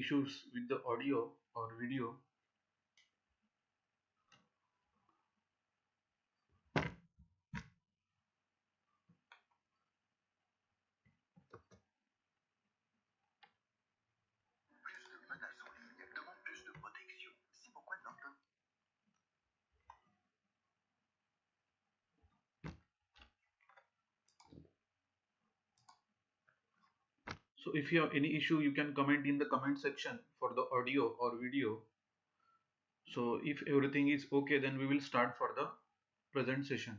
issues with the audio or video. So if you have any issue, you can comment in the comment section for the audio or video. So if everything is okay, then we will start for the present session.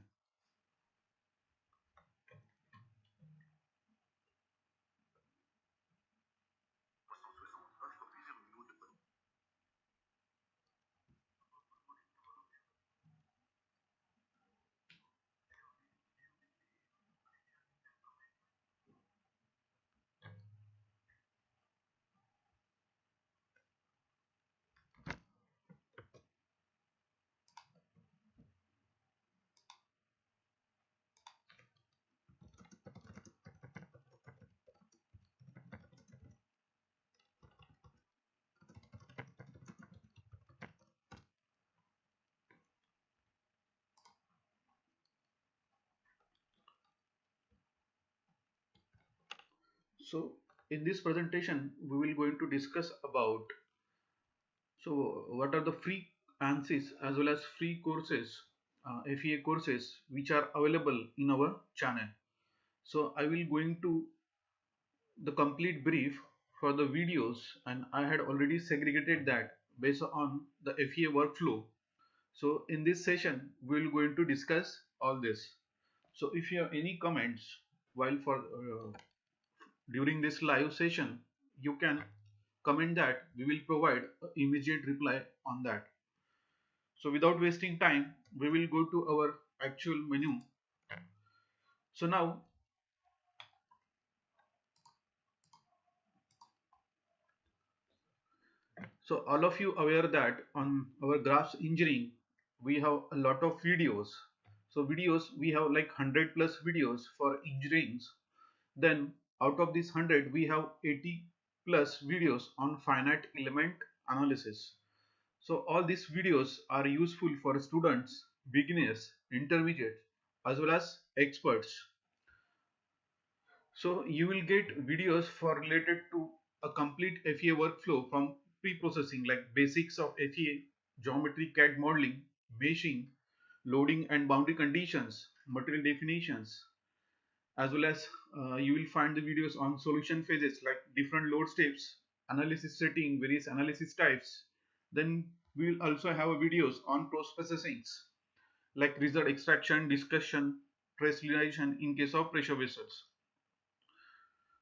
So in this presentation, we will going to discuss about what are the free ANSYS as well as free courses, FEA courses which are available in our channel. So I will going to the complete brief for the videos, and I had already segregated that based on the FEA workflow. So in this session, we will going to discuss all this. So if you have any comments while during this live session, you can comment that. We will provide an immediate reply on that. So without wasting time, we will go to our actual menu. So now, so all of you aware that on our graphs engineering, we have a lot of videos. So videos, we have like 100 plus videos for engineering. Then out of these 100, we have 80 plus videos on finite element analysis. So all these videos are useful for students, beginners, intermediate, as well as experts. So you will get videos for related to a complete FEA workflow from pre-processing like basics of FEA, geometry CAD modeling, meshing, loading and boundary conditions, material definitions, as well as you will find the videos on solution phases like different load steps, analysis setting, various analysis types. Then we will also have videos on post-processing like result extraction, discussion, trace realization in case of pressure vessels.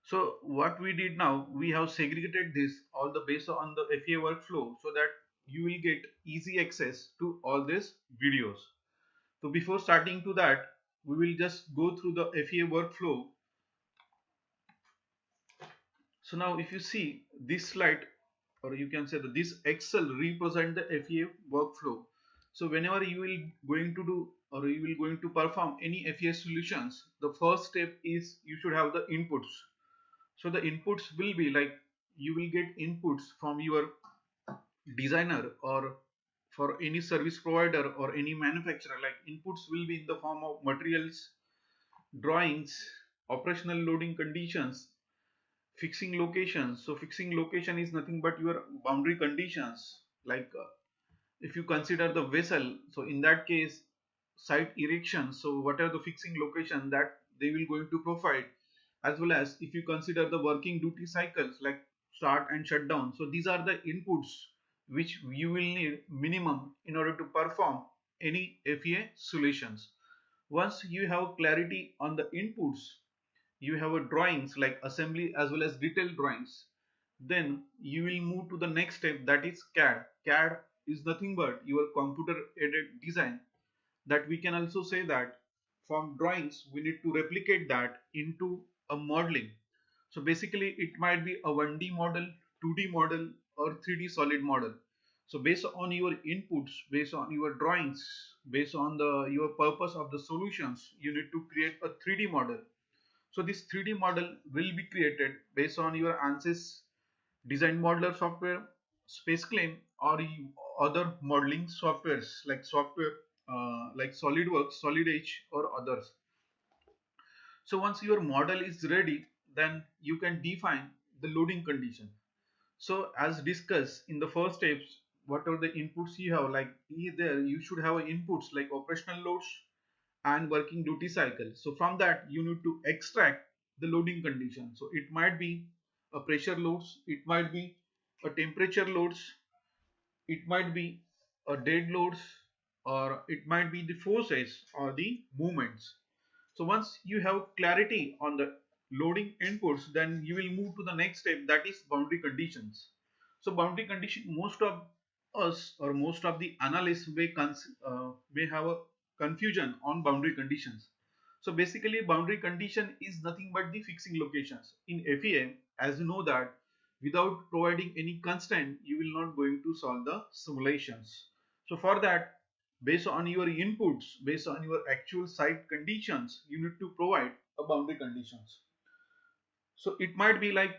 So what we did now, we have segregated this all the based on the FEA workflow so that you will get easy access to all these videos. So before starting to that, we will just go through the FEA workflow. So now if you see this slide, or you can say that this Excel represent the FEA workflow. So whenever you will going to do or you will going to perform any FEA solutions, the first step is you should have the inputs. So the inputs will be like you will get inputs from your designer or for any service provider or any manufacturer. Like inputs will be in the form of materials, drawings, operational loading conditions, fixing locations. So fixing location is nothing but your boundary conditions. Like if you consider the vessel, so in that case site erection, so what are the fixing location that they will going to provide, as well as if you consider the working duty cycles like start and shutdown. So these are the inputs which you will need minimum in order to perform any FEA solutions. Once you have clarity on the inputs, you have a drawings like assembly as well as detailed drawings, then you will move to the next step, that is CAD. CAD is nothing but your computer aided design, that we can also say that from drawings we need to replicate that into a modeling. So basically it might be a 1D model, 2D model or 3D solid model. So based on your inputs, based on your drawings, based on the your purpose of the solutions, you need to create a 3D model. So this 3D model will be created based on your ANSYS design modeler software, space claim, or other modeling softwares like like SolidWorks, Solid Edge, or others. So once your model is ready, then you can define the loading condition. So as discussed in the first steps, whatever the inputs you have, like either you should have inputs like operational loads and working duty cycle. So from that you need to extract the loading condition. So it might be a pressure loads, it might be a temperature loads, it might be a dead loads, or it might be the forces or the movements. So once you have clarity on the loading inputs, then you will move to the next step, that is boundary conditions. So boundary condition, most of us or most of the analysts may have a confusion on boundary conditions. So basically boundary condition is nothing but the fixing locations. In FEA, as you know that without providing any constraint, you will not going to solve the simulations. So for that, based on your inputs, based on your actual site conditions, you need to provide a boundary conditions. So it might be like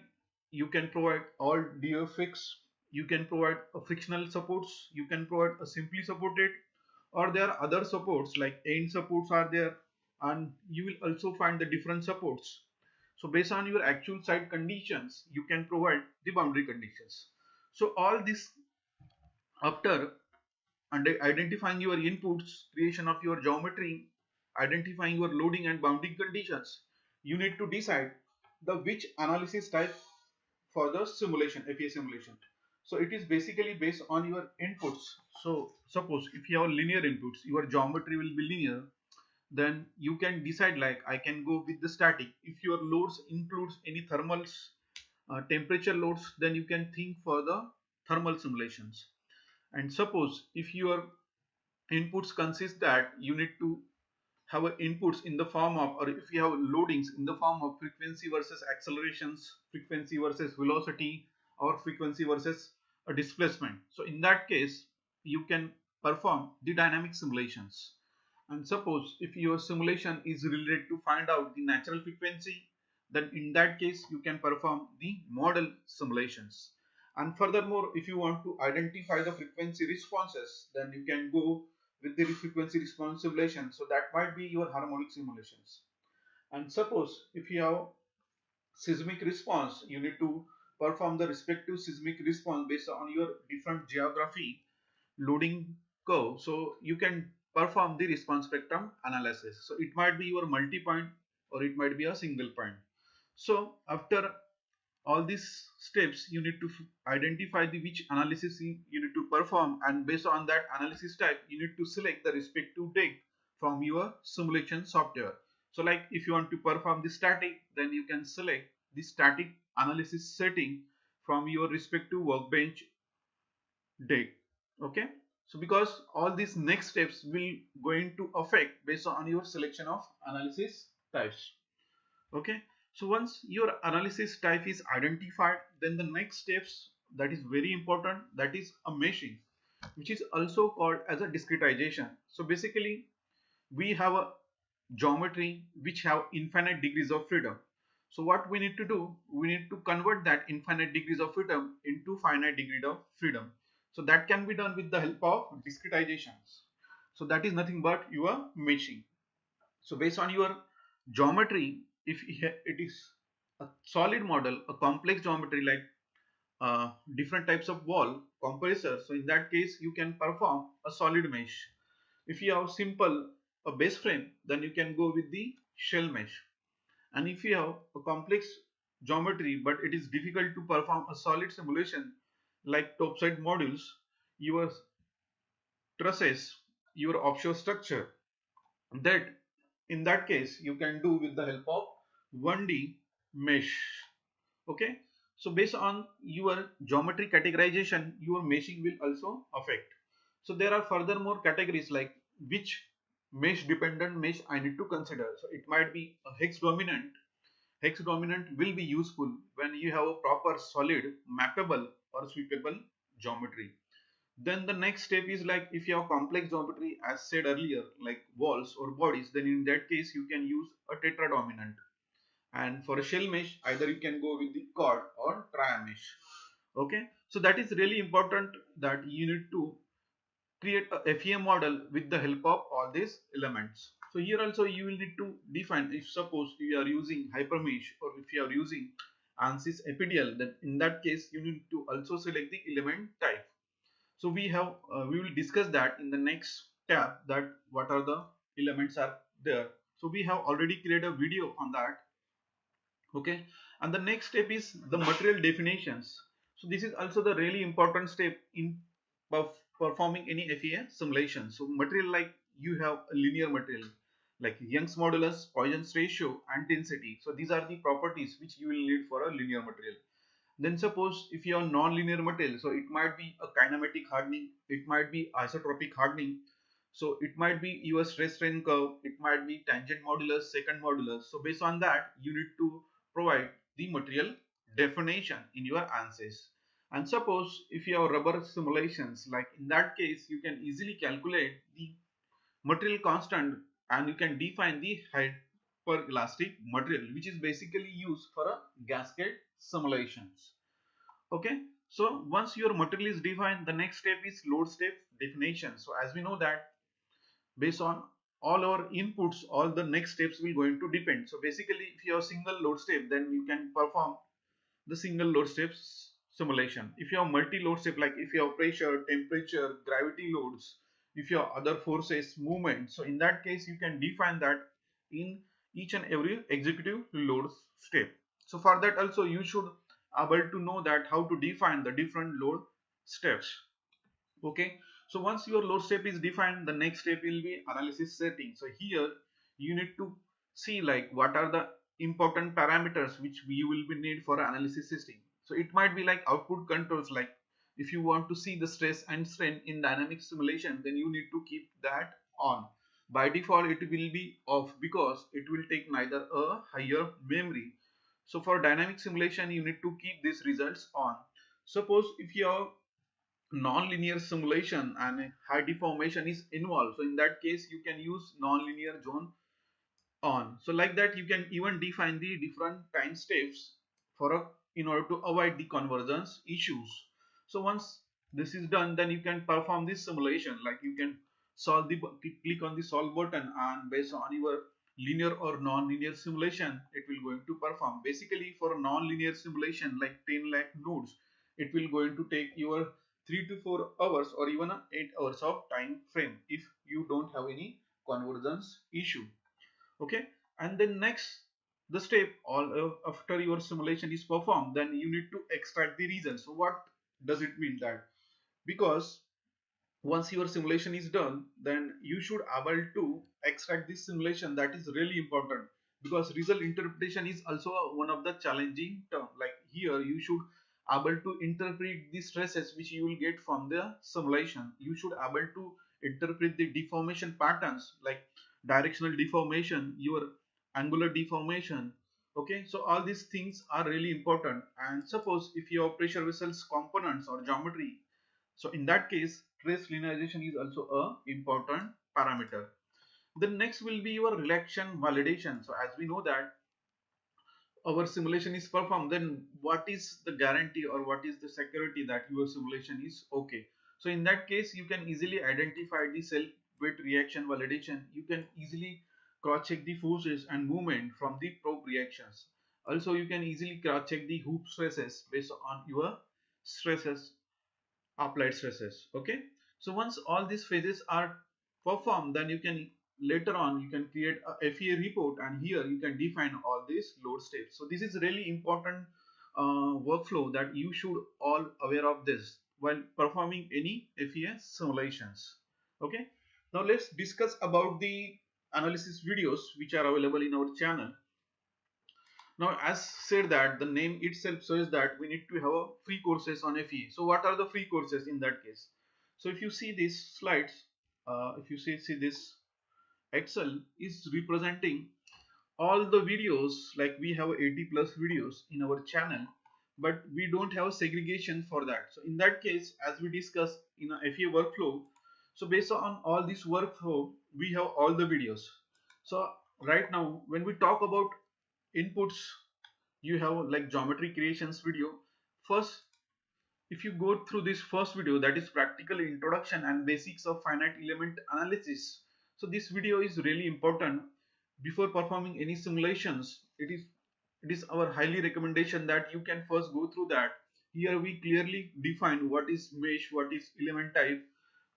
you can provide all DF fix, you can provide a frictional supports, you can provide a simply supported, or there are other supports like end supports are there, and you will also find the different supports. So based on your actual site conditions, you can provide the boundary conditions. So all this, after and identifying your inputs, creation of your geometry, identifying your loading and bounding conditions, you need to decide the which analysis type for the simulation, FEA simulation. So it is basically based on your inputs. So suppose if you have linear inputs, your geometry will be linear, then you can decide like I can go with the static. If your loads includes any thermals, temperature loads, then you can think for the thermal simulations. And suppose if your inputs consist that you need to have inputs in the form of, or if you have loadings in the form of frequency versus accelerations, frequency versus velocity, or frequency versus a displacement. So in that case, you can perform the dynamic simulations. And suppose if your simulation is related to find out the natural frequency, then in that case you can perform the model simulations. And furthermore, if you want to identify the frequency responses, then you can go with the frequency response simulation. So that might be your harmonic simulations. And suppose if you have seismic response, you need to perform the respective seismic response based on your different geography loading curve. So you can perform the response spectrum analysis. So it might be your multi-point or it might be a single point. So after all these steps, you need to identify the which analysis you need to perform, and based on that analysis type you need to select the respective take from your simulation software. So like if you want to perform the static, then you can select the static analysis setting from your respective workbench deck. Okay, so because all these next steps will going to affect based on your selection of analysis types. Okay, so once your analysis type is identified, then the next steps, that is very important, that is a meshing, which is also called as a discretization. So basically we have a geometry which have infinite degrees of freedom. So what we need to do, we need to convert that infinite degrees of freedom into finite degree of freedom. So that can be done with the help of discretizations. So that is nothing but your meshing. So based on your geometry, if it is a solid model, a complex geometry like different types of wall compressors, so in that case you can perform a solid mesh. If you have simple a base frame, then you can go with the shell mesh. And if you have a complex geometry but it is difficult to perform a solid simulation like topside modules, your trusses, your offshore structure, that in that case you can do with the help of 1D mesh. Okay, so based on your geometry categorization, your meshing will also affect. So there are furthermore categories like which mesh dependent mesh I need to consider. So it might be a hex dominant. Hex dominant will be useful when you have a proper solid mappable or sweepable geometry. Then the next step is like if you have complex geometry as said earlier like walls or bodies, then in that case you can use a tetradominant. And for a shell mesh, either you can go with the chord or trimesh. Okay, so that is really important that you need to create a FEA model with the help of all these elements. So here also you will need to define, if suppose you are using hypermesh or if you are using ANSYS FPDL, then in that case you need to also select the element type. So we will discuss that in the next tab, that what are the elements are there. So we have already created a video on that. Okay, and the next step is the material definitions. So this is also the really important step in performing any FEA simulation. So material, like you have a linear material like Young's modulus, Poisson's ratio, and density. So these are the properties which you will need for a linear material. Then suppose if you have non-linear material, so it might be a kinematic hardening, it might be isotropic hardening, so it might be your stress strain curve, it might be tangent modulus, second modulus. So based on that, you need to provide the material definition in your ANSYS. And suppose if you have rubber simulations, like in that case, you can easily calculate the material constant and you can define the hyperelastic material, which is basically used for a gasket simulations. Okay, so once your material is defined, the next step is load step definition. So as we know that based on all our inputs, all the next steps will going to depend. So basically if you have single load step, then you can perform the single load steps simulation. If you have multi load step, like if you have pressure, temperature, gravity loads, if you have other forces, movement, so in that case you can define that in each and every executive load step. So for that also you should able to know that how to define the different load steps. Okay, so once your load step is defined, the next step will be analysis setting. So here you need to see like what are the important parameters which we will be need for analysis setting. So it might be like output controls, like if you want to see the stress and strain in dynamic simulation, then you need to keep that on. By default it will be off because it will take neither a higher memory. So for dynamic simulation you need to keep these results on. Suppose if your non-linear simulation and high deformation is involved, so in that case you can use non-linear zone on. So like that you can even define the different time steps for a in order to avoid the convergence issues. So once this is done, then you can perform this simulation, like you can solve the click on the solve button, and based on your linear or non-linear simulation it will going to perform. Basically for a non-linear simulation like 10 lakh nodes, it will going to take your 3 to 4 hours or even 8 hours of time frame if you don't have any convergence issue. Okay, and then next the step all after your simulation is performed, then you need to extract the results. So what does it mean? That because once your simulation is done, then you should able to extract this simulation. That is really important because result interpretation is also one of the challenging term. Like here you should able to interpret the stresses which you will get from the simulation. You should able to interpret the deformation patterns like directional deformation, your angular deformation. Okay, so all these things are really important. And suppose if your pressure vessels components or geometry, so in that case, trace linearization is also a important parameter. The next will be your reaction validation. So as we know that our simulation is performed, then what is the guarantee or what is the security that your simulation is okay? So in that case, you can easily identify the self-weight reaction validation. You can easily cross-check the forces and movement from the probe reactions. Also, you can easily cross-check the hoop stresses based on your stresses, applied stresses. Okay, so once all these phases are performed, then you can later on you can create a FEA report, and here you can define all these load steps. So this is really important workflow that you should all aware of this while performing any FEA simulations. Okay, now let's discuss about the analysis videos which are available in our channel. Now, as said that the name itself says that we need to have a free courses on FE. So what are the free courses in that case? So if you see these slides, if you see this Excel is representing all the videos, like we have 80 plus videos in our channel, but we don't have segregation for that. So in that case, as we discussed in a FE workflow, so based on all this workflow, we have all the videos. So right now, when we talk about inputs, you have like geometry creations video. First if you go through this first video, that is practical introduction and basics of finite element analysis. So this video is really important before performing any simulations. It is our highly recommendation that you can first go through that. Here we clearly define what is mesh, what is element type,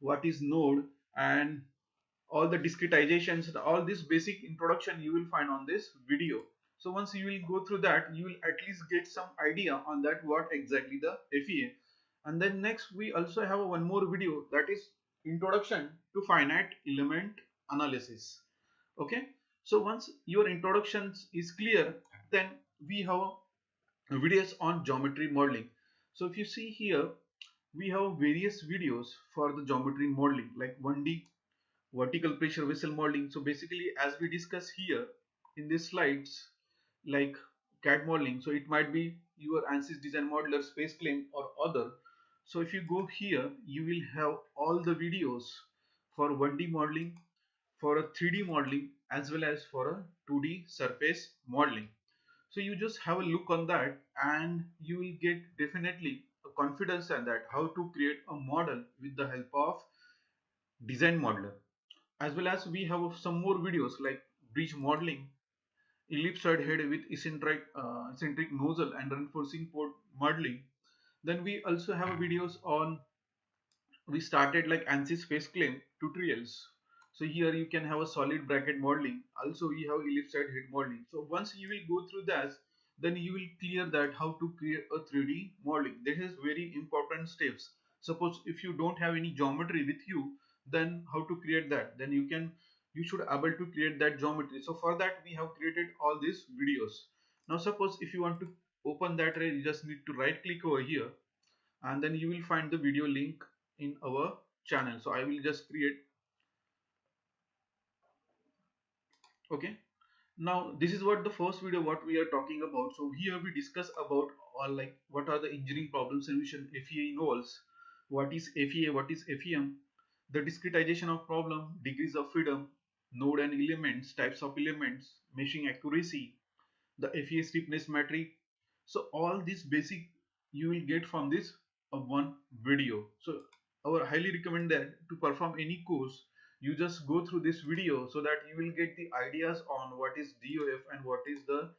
what is node, and all the discretizations, all this basic introduction you will find on this video. So once you will go through that, you will at least get some idea on that what exactly the FEA. And then next we also have one more video, that is introduction to finite element analysis. Okay, so once your introduction is clear, then we have videos on geometry modeling. So if you see here, we have various videos for the geometry modeling, like 1D vertical pressure vessel modeling. So basically, as we discuss here in these slides, like CAD modeling, so it might be your ANSYS design modeler, space claim, or other. So if you go here, you will have all the videos for 1D modeling, for a 3D modeling, as well as for a 2D surface modeling. So you just have a look on that, and you will get definitely a confidence in that how to create a model with the help of design modeler. As well as we have some more videos like bridge modeling, ellipsoid head with eccentric nozzle and reinforcing port modeling. Then we also have videos on, we started like ANSYS space claim tutorials. So here you can have a solid bracket modeling. Also we have ellipsoid head modeling. So once you will go through that, then you will clear that how to create a 3D modeling. This is very important steps. Suppose if you don't have any geometry with you, then how to create that? Then you should able to create that geometry. So for that we have created all these videos. Now suppose if you want to open that array, you just need to right click over here, and then you will find the video link in our channel. So I will just create. Okay, now this is what the first video what we are talking about. So here we discuss about all, like what are the engineering problem solution FEA involves, what is FEA, what is FEM, the discretization of problem, degrees of freedom, node and elements, types of elements, meshing accuracy, the FEA stiffness metric. So all this basic you will get from this one video. So our highly recommend that to perform any course, you just go through this video so that you will get the ideas on what is DOF and what is the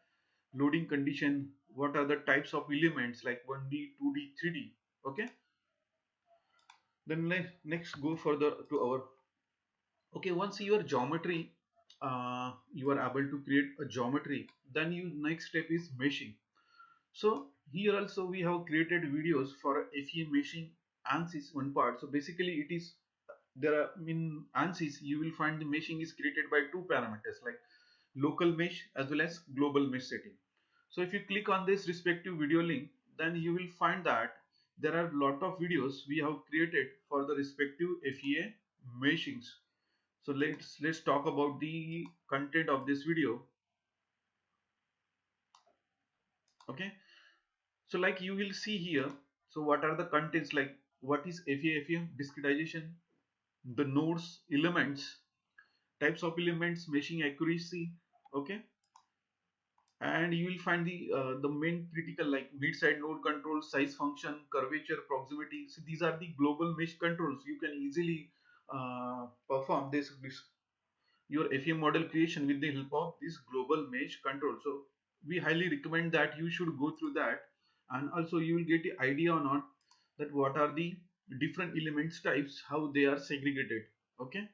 loading condition, what are the types of elements like 1D, 2D, 3D. Okay, then next go further to our, okay, once your geometry, you are able to create a geometry, then you next step is meshing. So here also we have created videos for FEA meshing ANSYS one part. So basically it is, there are in ANSYS you will find the meshing is created by two parameters, like local mesh as well as global mesh setting. So if you click on this respective video link, then you will find that there are a lot of videos we have created for the respective FEA meshings. So let's talk about the content of this video. Okay, so like you will see here, so what are the contents, like what is FEA, FEM, discretization, the nodes, elements, types of elements, meshing accuracy. Okay, and you will find the main critical like mid-side node control, size function, curvature, proximity. So these are the global mesh controls. You can easily perform this your FEM model creation with the help of this global mesh control. So we highly recommend that you should go through that, and also you will get the idea or not that what are the different elements types, how they are segregated. Okay,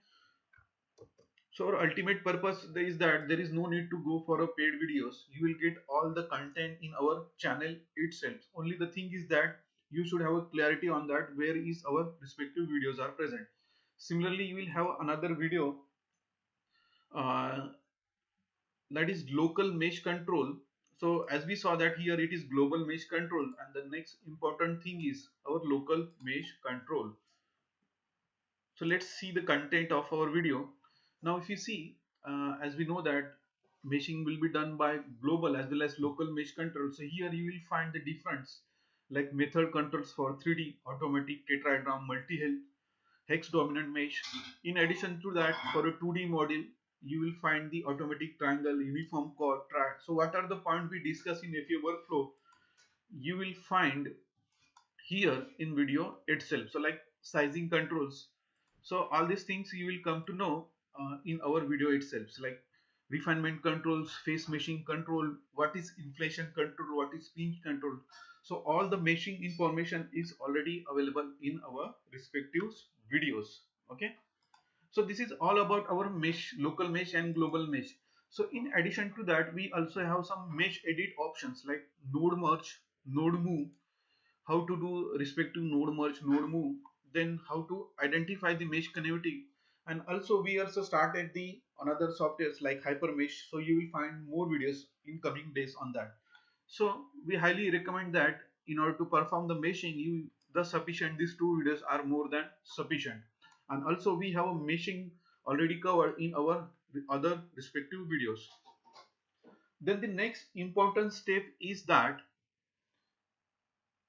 so our ultimate purpose is that there is no need to go for a paid videos. You will get all the content in our channel itself. Only the thing is that you should have a clarity on that where is our respective videos are present. Similarly, you will have another video, uh, that is local mesh control. So as we saw that here it is global mesh control, and the next important thing is our local mesh control. So let's see the content of our video. Now if you see, as we know that meshing will be done by global as well as local mesh control. So here you will find the difference, like method controls for 3D, automatic, tetrahedron, multi-health, hex dominant mesh. In addition to that, for a 2D model, you will find the automatic triangle, uniform chord, track. So what are the points we discuss in FEA workflow? You will find here in video itself. So like sizing controls, so all these things you will come to know in our video itself. So like refinement controls, face meshing control, what is inflation control, what is pinch control. So all the meshing information is already available in our respective videos. Okay, so this is all about our mesh, local mesh and global mesh. So in addition to that, we also have some mesh edit options like node merge, node move, how to do respective node merge, node move, then how to identify the mesh connectivity. And also we also started the another softwares like hypermesh, so you will find more videos in coming days on that. So we highly recommend that in order to perform the meshing, you the sufficient, these two videos are more than sufficient. And also we have a meshing already covered in our other respective videos. Then the next important step is that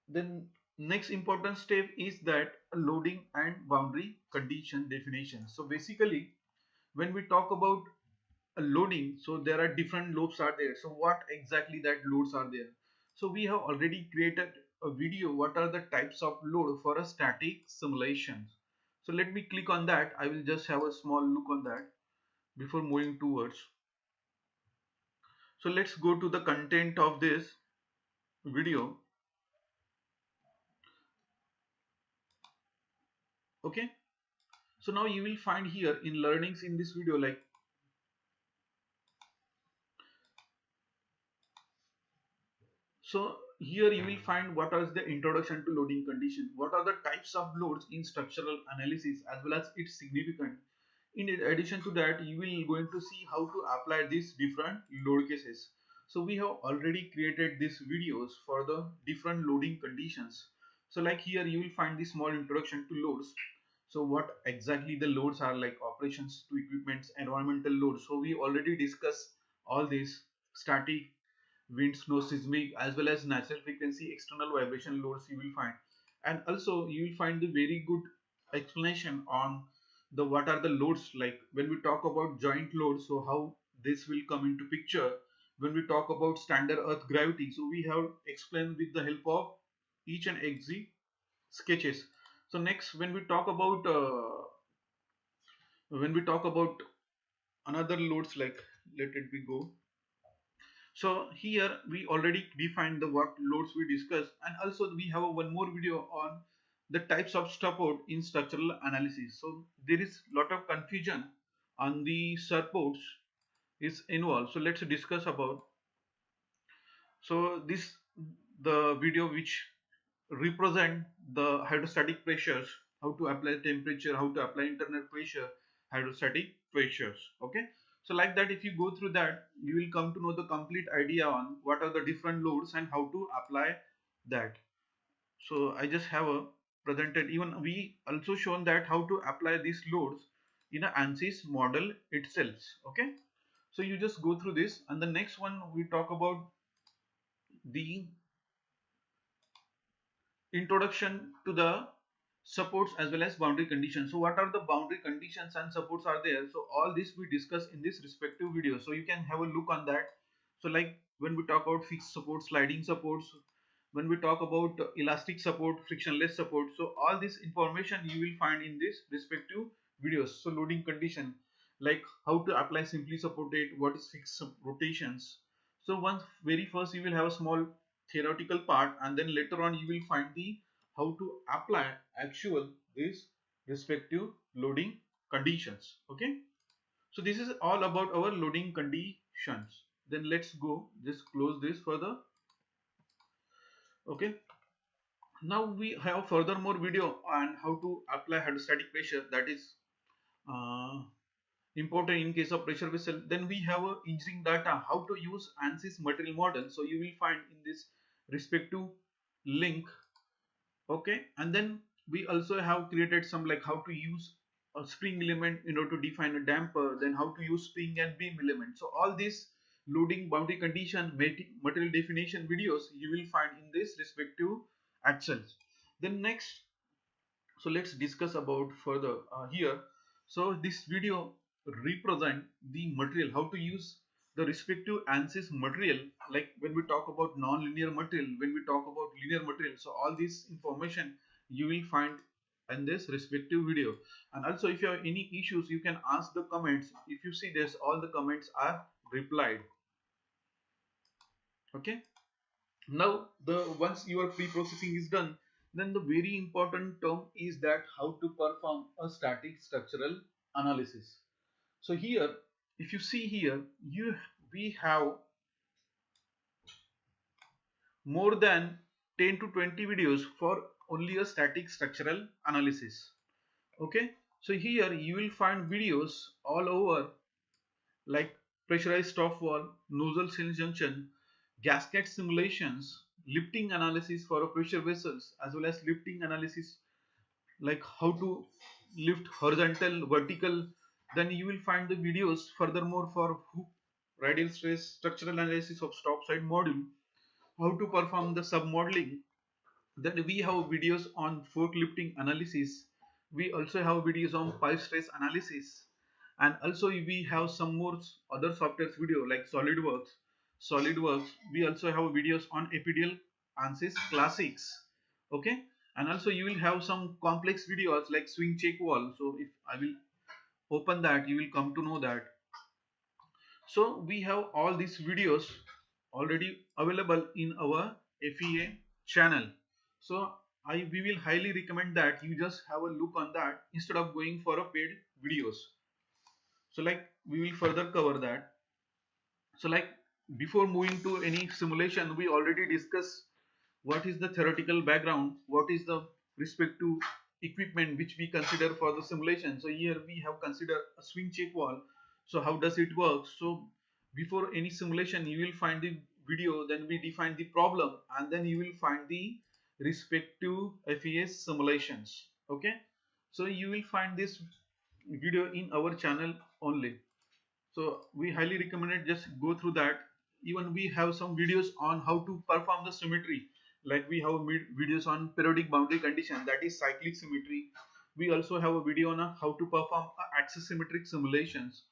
then next important step is that loading and boundary condition definition. So basically when we talk about a loading, so there are different loads are there. So what exactly that loads are there? So we have already created a video what are the types of load for a static simulation. So let me click on that. I will just have a small look on that before moving towards. So let's go to the content of this video. Okay, so now you will find here in learnings in this video, like so here you will find what is the introduction to loading condition, what are the types of loads in structural analysis as well as its significance. In addition to that, you will going to see how to apply these different load cases. So we have already created these videos for the different loading conditions. So like here you will find the small introduction to loads. So what exactly the loads are, like operations to equipments, environmental loads. So we already discussed all these: static, wind, snow, seismic, as well as natural frequency, external vibration loads you will find. And also you will find the very good explanation on the what are the loads, like when we talk about joint loads, so how this will come into picture. When we talk about standard earth gravity, so we have explained with the help of each and every sketches. So next when we talk about another loads, like let it be go. So here we already defined the work loads we discussed, and also we have a one more video on the types of support in structural analysis. So there is lot of confusion on the supports is involved. So let's discuss about. So this the video which represent the hydrostatic pressures, how to apply temperature, how to apply internal pressure, hydrostatic pressures. Okay, so like that if you go through that, you will come to know the complete idea on what are the different loads and how to apply that. So I just have a presented, even we also shown that how to apply these loads in a ANSYS model itself. Okay, so you just go through this, and the next one we talk about the introduction to the supports as well as boundary conditions. So what are the boundary conditions and supports are there? So all this we discuss in this respective video, so you can have a look on that. So like when we talk about fixed support, sliding supports, when we talk about elastic support, frictionless support, so all this information you will find in this respective videos. So loading condition, like how to apply simply supported, what is fixed rotations. So once very first you will have a small theoretical part, and then later on you will find the how to apply actual this respective loading conditions. Okay, so this is all about our loading conditions. Then let's go just close this further. Okay, now we have furthermore video on how to apply hydrostatic pressure, that is uh, important in case of pressure vessel. Then we have a engineering data, how to use ANSYS material model, so you will find in this respective link. Okay, and then we also have created some like how to use a spring element in order to define a damper, then how to use spring and beam element. So all these loading, boundary condition, material definition videos you will find in this respective axles. Then next, so let's discuss about further here. So this video represent the material, how to use the respective ANSYS material, like when we talk about non-linear material, when we talk about linear material. So all this information you will find in this respective video. And also if you have any issues, you can ask the comments. If you see this, all the comments are replied. Okay. Now the once your pre-processing is done, then the very important term is that how to perform a static structural analysis. So here, if you see here, we have more than 10 to 20 videos for only a static structural analysis. Okay, so here you will find videos all over, like pressurized top wall, nozzle seal junction, gasket simulations, lifting analysis for pressure vessels, as well as lifting analysis, like how to lift horizontal, vertical. Then you will find the videos furthermore for hook, radial stress, structural analysis of stop side module, how to perform the submodeling. Then we have videos on fork lifting analysis. We also have videos on pipe stress analysis, and also we have some more other softwares video like SolidWorks. SolidWorks. We also have videos on APDL ANSYS Classics. Okay, and also you will have some complex videos like swing check wall. So if I will open that, you will come to know that. So we have all these videos already available in our FEA channel. So we will highly recommend that you just have a look on that instead of going for a paid videos. So like we will further cover that. So like before moving to any simulation, we already discussed what is the theoretical background, what is the respective equipment which we consider for the simulation. So here we have considered a swing check wall. So how does it work? So before any simulation you will find the video, then we define the problem, and then you will find the respective FEA simulations. Okay, so you will find this video in our channel only. So we highly recommend it, just go through that. Even we have some videos on how to perform the symmetry, like we have videos on periodic boundary condition, that is cyclic symmetry. We also have a video on how to perform axis symmetric simulations.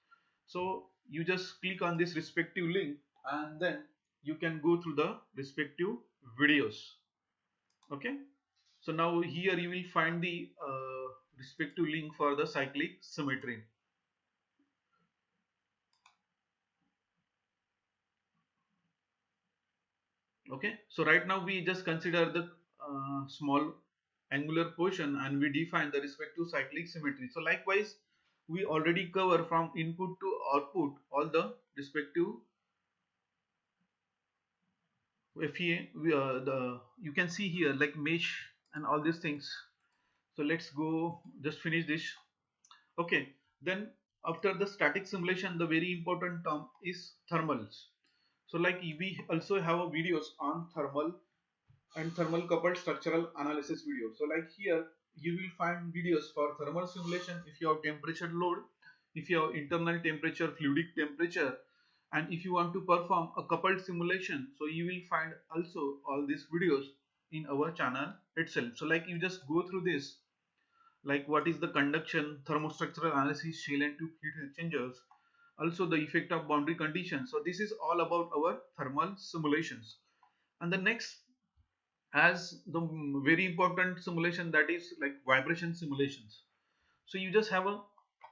So you just click on this respective link and then you can go through the respective videos. Okay, so now here you will find the respective link for the cyclic symmetry. Okay, so right now we just consider the small angular portion and we define the respective cyclic symmetry. So likewise we already cover from input to output all the respective FEA. You can see here like mesh and all these things. So let's go just finish this. Okay, then after the static simulation, the very important term is thermals. So like we also have videos on thermal and thermal coupled structural analysis video. So like here you will find videos for thermal simulation if you have temperature load, if you have internal temperature, fluidic temperature, and if you want to perform a coupled simulation. So you will find also all these videos in our channel itself. So like you just go through this, like what is the conduction, thermostructural analysis, shell and tube heat exchangers, also the effect of boundary conditions. So this is all about our thermal simulations. And the next, as the very important simulation, that is like vibration simulations. So you just have a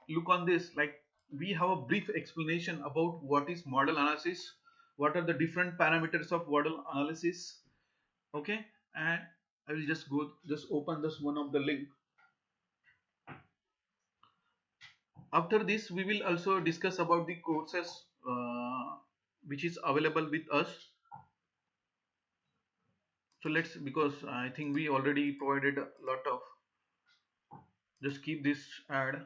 look on this, like we have a brief explanation about what is model analysis, what are the different parameters of model analysis. Okay, and I will just open this one of the link. After this we will also discuss about the courses which is available with us. So let's, because I think we already provided a lot of, just keep this ad.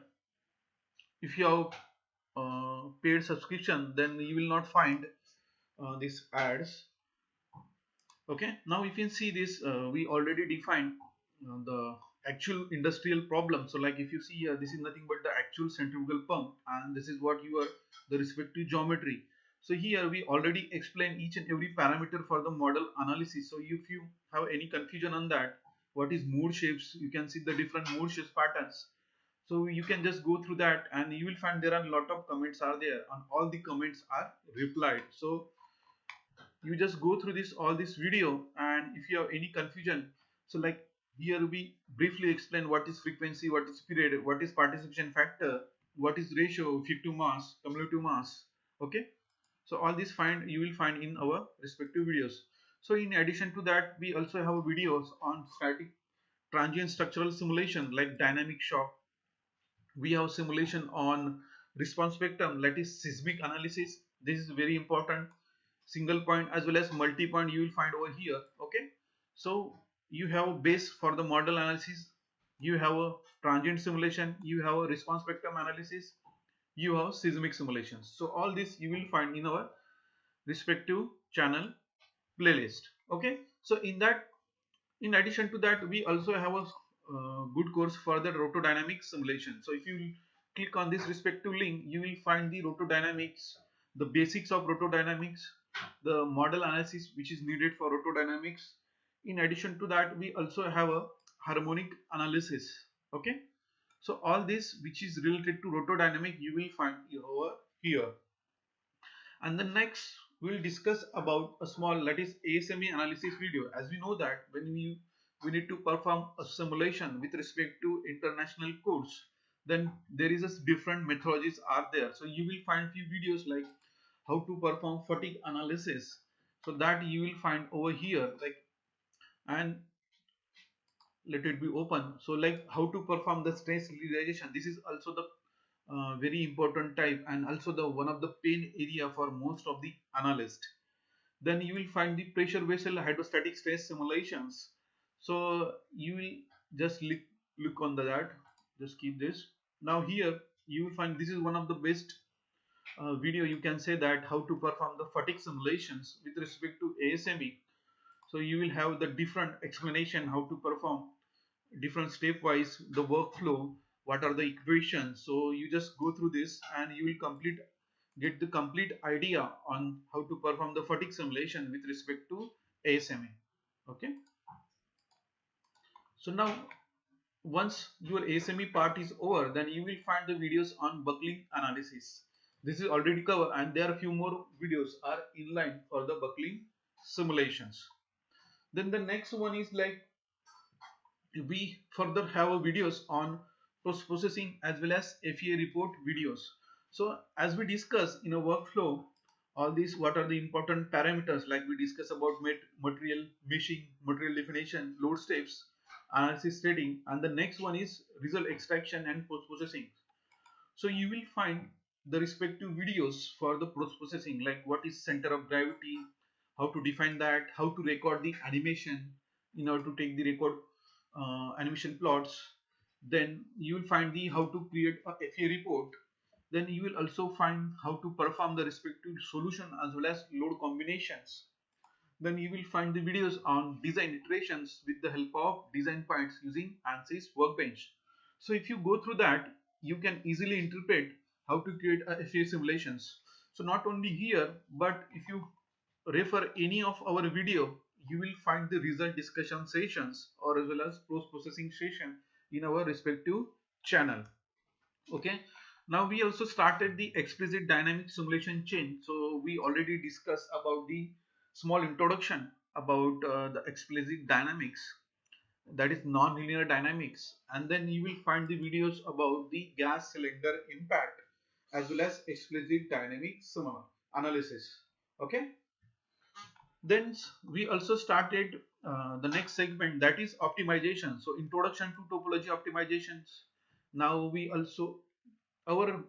If you have paid subscription, then you will not find these ads. Okay, now you can see this, we already defined the actual industrial problem. So like if you see here, this is nothing but the actual centrifugal pump, and this is what your the respective geometry. So here we already explained each and every parameter for the model analysis. So if you have any confusion on that, what is mode shapes, you can see the different mode shapes patterns. So you can just go through that, and you will find there are a lot of comments are there, and all the comments are replied. So you just go through this all this video, and if you have any confusion, so like here we briefly explain what is frequency, what is period, what is participation factor, what is ratio, effective mass, cumulative mass. Okay, so all this you will find in our respective videos. So in addition to that, we also have videos on static transient structural simulation like dynamic shock. We have simulation on response spectrum, that is seismic analysis. This is very important. Single point as well as multi point you will find over here. Okay, so you have a base for the model analysis, you have a transient simulation, you have a response spectrum analysis, you have seismic simulations. So all this you will find in our respective channel playlist. Okay, so in addition to that, we also have a good course for the rotodynamic simulation. So if you click on this respective link, you will find the rotodynamics, the basics of rotodynamics, the model analysis which is needed for rotodynamics. In addition to that, we also have a harmonic analysis. Okay, so all this which is related to rotodynamic you will find over here. And the next we'll discuss about a small, that is ASME analysis video. As we know that when we need to perform a simulation with respect to international codes, then there is a different methodologies are there. So you will find few videos like how to perform fatigue analysis, so that you will find over here, like, and let it be open. So like how to perform the stress realization, this is also the very important type, and also the one of the pain area for most of the analysts. Then you will find the pressure vessel hydrostatic stress simulations. So you will just look on that, just keep this. Now here you will find this is one of the best video, you can say that, how to perform the fatigue simulations with respect to ASME. So you will have the different explanation how to perform different stepwise the workflow, what are the equations. So you just go through this and you will get the complete idea on how to perform the fatigue simulation with respect to ASME. Okay, so now once your ASME part is over, then you will find the videos on buckling analysis. This is already covered, and there are a few more videos are in line for the buckling simulations. Then the next one is like, we further have videos on post processing as well as FEA report videos. So as we discuss in a workflow, all these what are the important parameters, like we discuss about material meshing, material definition, load steps, analysis staging, and the next one is result extraction and post processing. So you will find the respective videos for the post processing, like what is center of gravity, how to define that, how to record the animation in order to take the record animation plots. Then you will find the how to create a FEA report. Then you will also find how to perform the respective solution as well as load combinations. Then you will find the videos on design iterations with the help of design points using ANSYS workbench. So if you go through that, you can easily interpret how to create a FEA simulations. So not only here, but if you refer any of our video, you will find the result discussion sessions or as well as post processing session in our respective channel. Okay, now we also started the explicit dynamic simulation chain. So we already discussed about the small introduction about the explicit dynamics, that is non-linear dynamics, and then you will find the videos about the gas cylinder impact as well as explicit dynamic analysis. Okay, then we also started the next segment, that is optimization. So introduction to topology optimizations. Now we also, our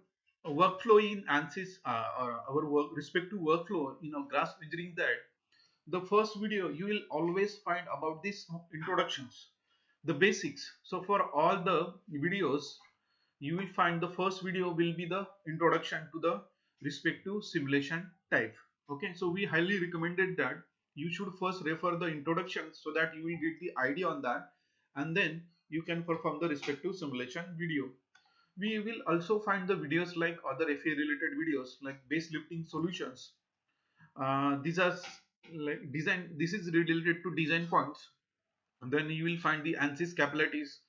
workflow in ANSYS, or our respective workflow in our grasp engineering, that the first video you will always find about these introductions, the basics. So for all the videos you will find the first video will be the introduction to the respective simulation type. Okay, so we highly recommended that you should first refer the introduction so that you will get the idea on that, and then you can perform the respective simulation video. We will also find the videos like other FA related videos like base lifting solutions. These are like design, this is related to design points. And then you will find the ANSYS capabilities,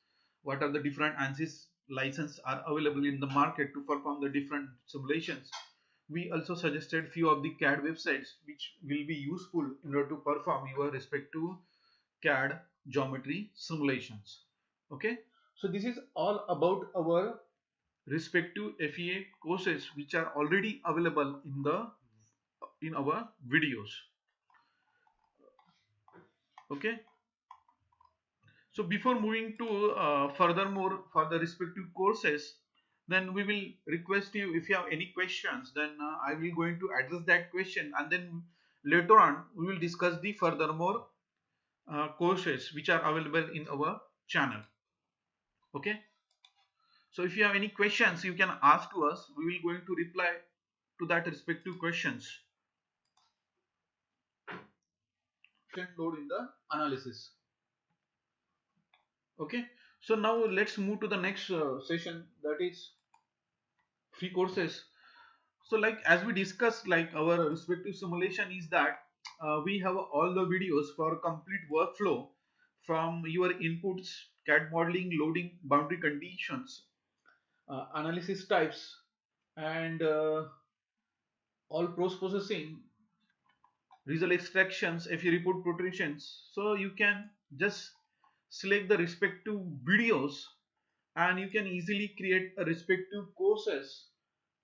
what are the different ANSYS license are available in the market to perform the different simulations. We also suggested few of the CAD websites which will be useful in order to perform your respective CAD geometry simulations. Okay, so this is all about our respective FEA courses which are already available in our videos. Okay, so before moving to furthermore for the respective courses, then we will request you, if you have any questions, then I will going to address that question, and then later on we will discuss the furthermore courses which are available in our channel. Okay, so if you have any questions, you can ask to us. We will going to reply to that respective questions. Can load in the analysis. Okay, so now let's move to the next session, that is free courses. So like as we discussed, like our respective simulation is that we have all the videos for complete workflow from your inputs, CAD modeling, loading, boundary conditions, analysis types, and all post processing, result extractions, FE report protections. So you can just select the respective videos and you can easily create a respective courses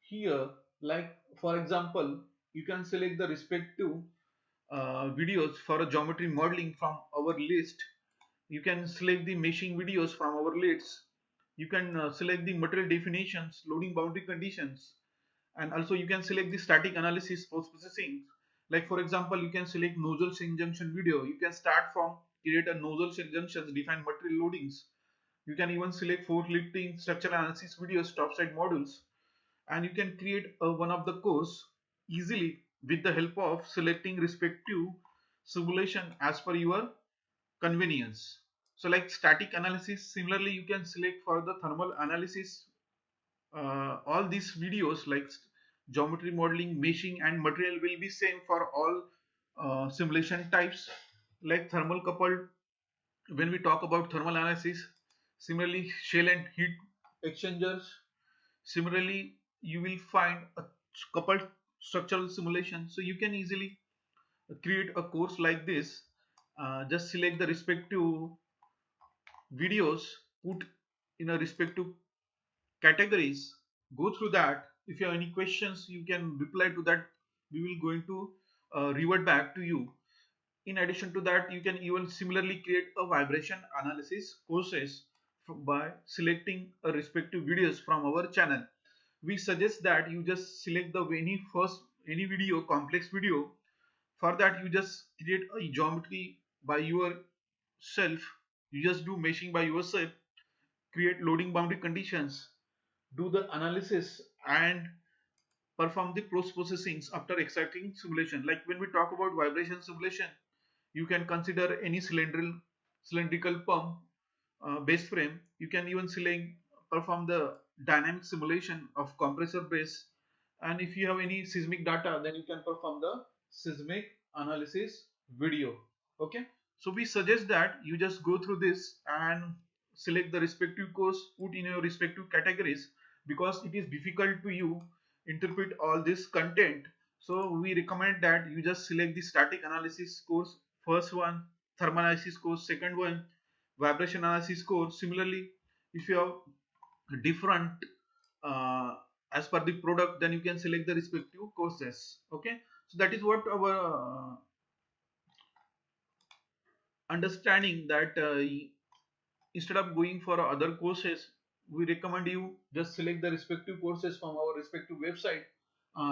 here. Like for example, you can select the respective videos for a geometry modeling from our list. You can select the meshing videos from our lists. You can select the material definitions, loading boundary conditions, and also you can select the static analysis post processing. Like for example, you can select nozzle sink junction video. You can start from create a nozzle sink junctions, define material loadings. You can even select forklifting structural analysis videos, topside modules, and you can create one of the course easily with the help of selecting respective simulation as per your convenience. So like static analysis, similarly you can select for the thermal analysis. All these videos like geometry modeling, meshing, and material will be same for all simulation types. Like thermal coupled, when we talk about thermal analysis, similarly shell and heat exchangers. Similarly, you will find a coupled structural simulation. So you can easily create a course like this. Just select the respective videos, put in a respective categories, go through that. If you have any questions, you can reply to that. We will going to revert back to you. In addition to that, you can even similarly create a vibration analysis courses by selecting a respective videos from our channel. We suggest that you just select the any video, complex video. For that, you just create a geometry by yourself. You just do meshing by yourself, create loading boundary conditions, do the analysis, and perform the post processings after extracting simulation. Like when we talk about vibration simulation, you can consider any cylindrical pump base frame. You can even perform the dynamic simulation of compressor base, and if you have any seismic data, then you can perform the seismic analysis video. Okay, so we suggest that you just go through this and select the respective course, put in your respective categories, because it is difficult to you interpret all this content. So we recommend that you just select the static analysis course first one, thermal analysis course second one, vibration analysis course. Similarly, if you have different as per the product, then you can select the respective courses. Okay, so that is what our understanding, that instead of going for other courses, we recommend you just select the respective courses from our respective website,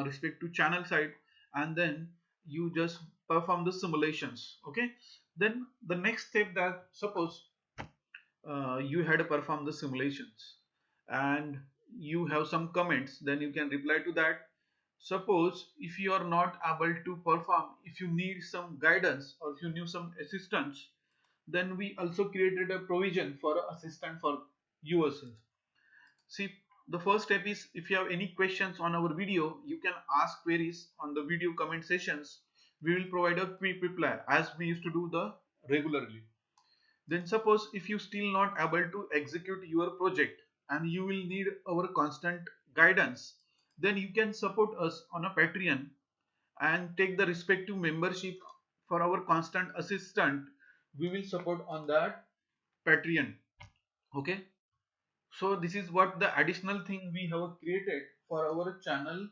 respective channel site, and then you just perform the simulations. Okay, then the next step, that suppose you had to perform the simulations and you have some comments, then you can reply to that. Suppose if you are not able to perform, if you need some guidance or if you need some assistance, then we also created a provision for assistant for yourself. See, the first step is, if you have any questions on our video, you can ask queries on the video comment sessions. We will provide a quick reply as we used to do the regularly. Then suppose if you still not able to execute your project, and you will need our constant guidance, then you can support us on a Patreon and take the respective membership for our constant assistant. We will support on that Patreon. Okay, so this is what the additional thing we have created for our channel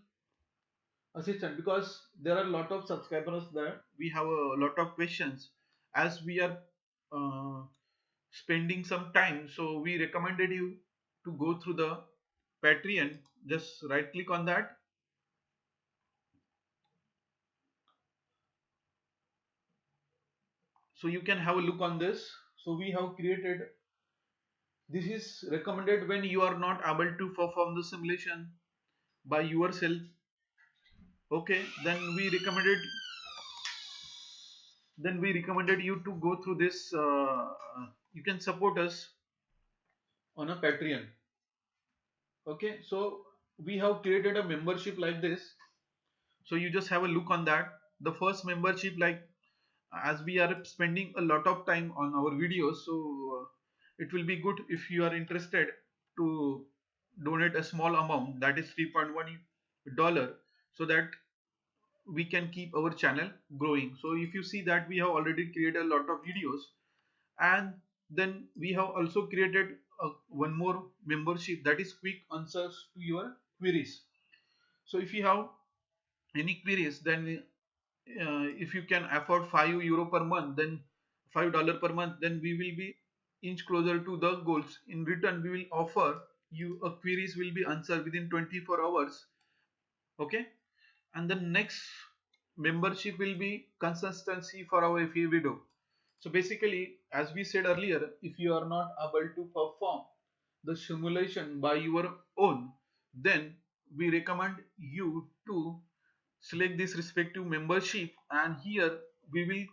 assistant, because there are a lot of subscribers there. We have a lot of questions. As we are uh, spending some time, so we recommended you to go through the Patreon. Just right click on that. So you can have a look on this. So we have created, this is recommended when you are not able to perform the simulation by yourself. Okay, then we recommended you to go through this. You can support us on a Patreon. Okay, so we have created a membership like this. So you just have a look on that. The first membership, like, as we are spending a lot of time on our videos, so it will be good if you are interested to donate a small amount, that is $3.1, so that we can keep our channel growing. So if you see that we have already created a lot of videos, and then we have also created one more membership, that is quick answers to your queries. So if you have any queries, then if you can afford €5 per month, then $5 per month, then we will be inch closer to the goals. In return, we will offer you a queries will be answered within 24 hours. Okay, and the next membership will be consistency for our FEA video. So basically, as we said earlier, if you are not able to perform the simulation by your own, then we recommend you to select this respective membership, and here we will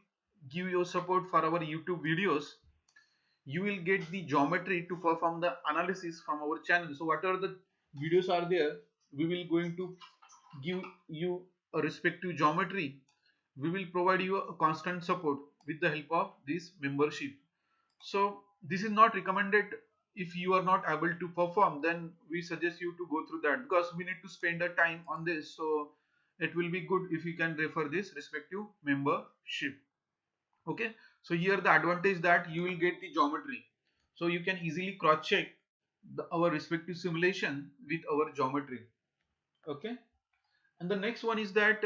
give you support for our YouTube videos. You will get the geometry to perform the analysis from our channel. So whatever the videos are there, we will going to give you a respective geometry. We will provide you a constant support with the help of this membership. So this is not recommended. If you are not able to perform, then we suggest you to go through that, because we need to spend the time on this. So it will be good if you can refer this respective membership. Okay, so here the advantage that you will get the geometry, so you can easily cross check our respective simulation with our geometry. Okay, and the next one is that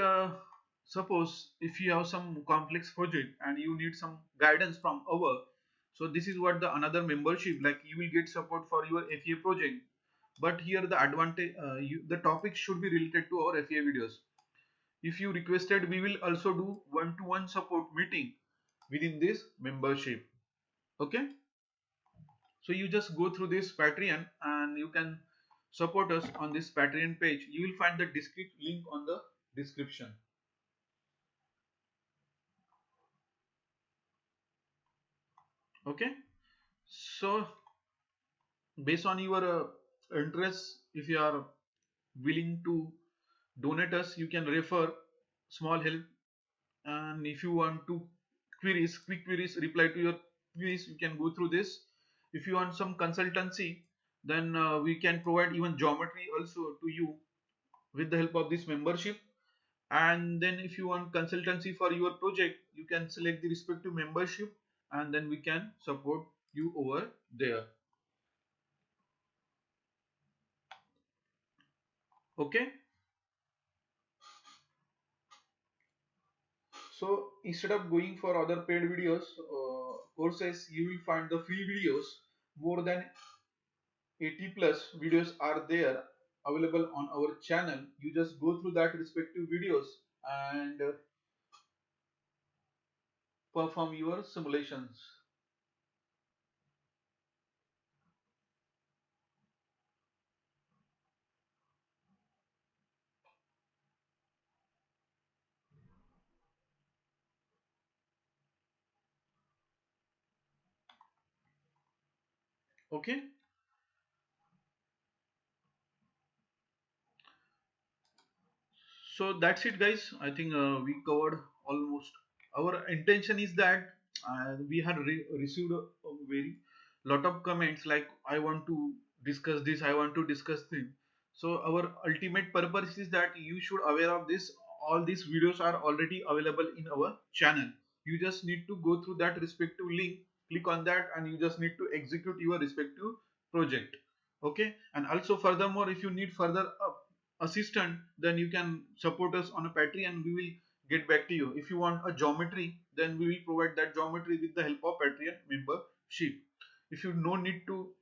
suppose if you have some complex project and you need some guidance from our, so this is what the another membership, like you will get support for your FEA project. But here the advantage, the topic should be related to our FEA videos. If you requested, we will also do one-to-one support meeting within this membership. Okay, so you just go through this Patreon and you can support us on this Patreon page. You will find the link on the description. Okay, so based on your interest, if you are willing to donate us, you can refer small help. And if you want to queries, quick queries, reply to your queries, you can go through this. If you want some consultancy, then we can provide even geometry also to you with the help of this membership. And then if you want consultancy for your project, you can select the respective membership, and then we can support you over there. Okay, so instead of going for other paid videos, courses, you will find the free videos. More than 80 plus videos are there available on our channel. You just go through that respective videos and perform your simulations. Okay, so that's it guys. I think we covered almost. Our intention is that we had received a very lot of comments, like I want to discuss this, I want to discuss this. So our ultimate purpose is that you should aware of this. All these videos are already available in our channel. You just need to go through that respective link, click on that, and you just need to execute your respective project. Okay. And also furthermore, if you need further assistance, then you can support us on a Patreon. We will get back to you. If you want a geometry, then we will provide that geometry with the help of Patreon membership. If you no need to,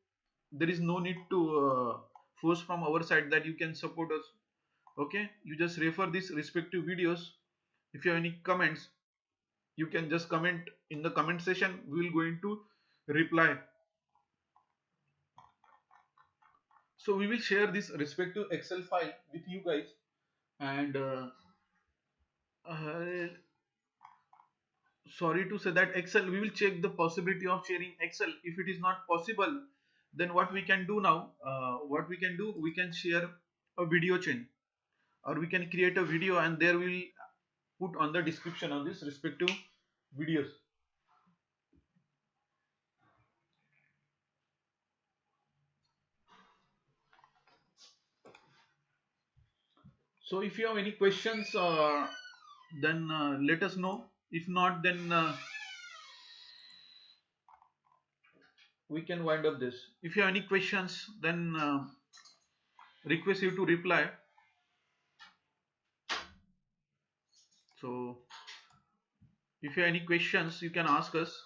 there is no need to force from our side that you can support us. Okay, you just refer these respective videos. If you have any comments, you can just comment in the comment section. We will going to reply. So we will share this respective Excel file with you guys. And uh, sorry to say that Excel, we will check the possibility of sharing Excel. If it is not possible, then what we can do now, we can share a video chain, or we can create a video, and there we will put on the description of this respective videos. So if you have any questions, then let us know. If not, then we can wind up this. If you have any questions, then request you to reply. So if you have any questions, you can ask us.